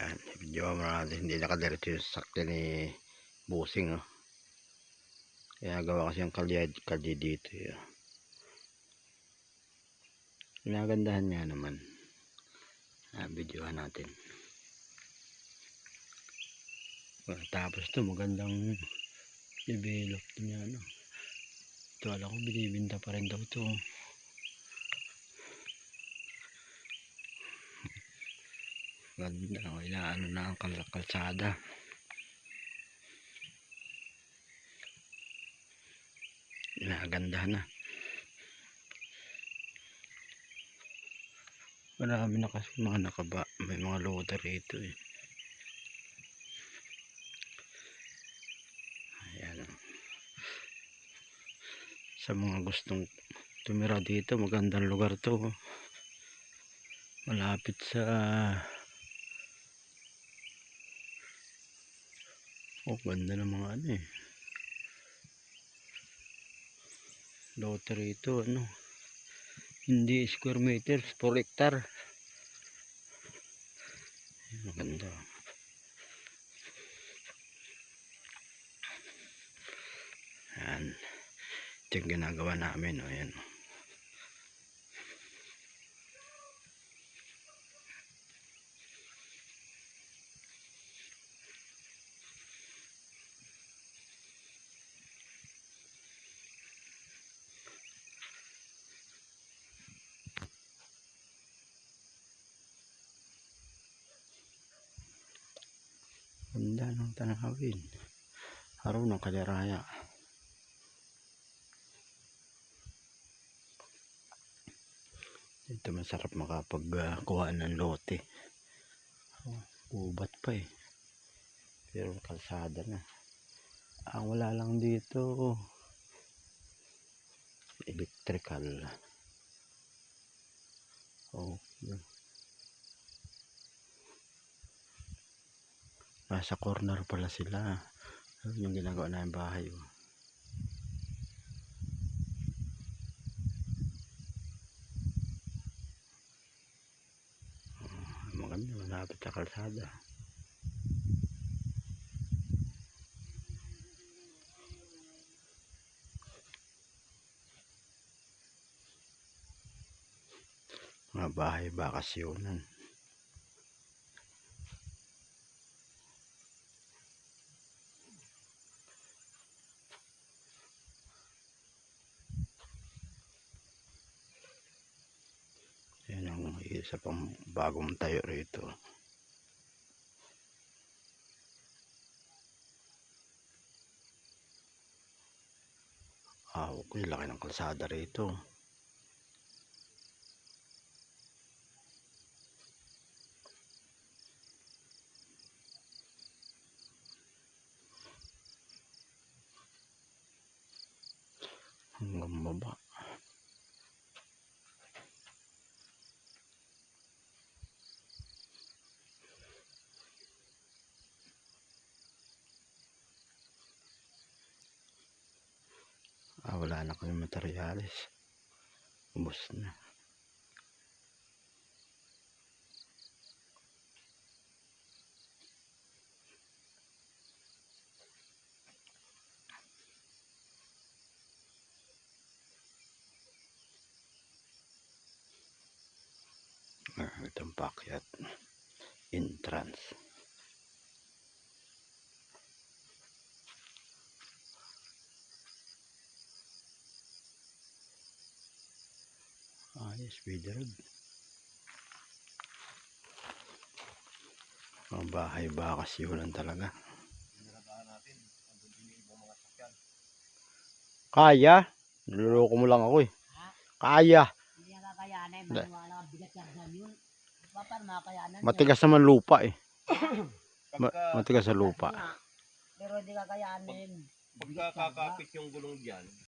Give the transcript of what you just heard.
Yan, video mo natin. Hindi nakadiretso yung sasakyan ni Busing. Oh. Kaya gawa kasi yung kalye dito. Yan. Pinagandahan nga naman. Videohan natin. Tapos ito magandang develop niya. No? Ito alam ko binibinta pa rin daw ito. Ganda. Inaano na ang kalsada. Inagandahan na. Marami na kasi mga nakaba. May mga loader rito eh. Ayan. Sa mga gustong tumira dito, magandang lugar to. Malapit sa ganda ng mga ano eh. Loader rito, ano. Hindi square meters, 4 hectare. Maganda. Ayan. Ito yung ginagawa namin. O, ayan. Ganda ng tanawin. Araw ng Kaliraya. Ito masarap makapagkuha ng lote. Ubat pa eh. Pero kalsada na. Ang wala lang dito electrical. Nasa corner pala sila. Yung ginagawa na yung bahay. Maganda, malapit sa kalsada. Mga bahay bakasyonan. Yan ang isa pang bagong tayo rito. Okay, laki ng kalsada rito. Hanggang baba. Wala na kami materyales. Ubos na. Itong pakyat entrance. Speed road. Mga bahay bakasyonan talaga. Kaya? Niloloko mo lang ako eh. Kaya. Hindi nga kakayanan. Maniwala ka, bigat yan yun. Paano makakayanan? Matigas naman lupa eh. Matigas sa lupa. Pero hindi kakayanin. Pagka kakapit yung gulong dyan,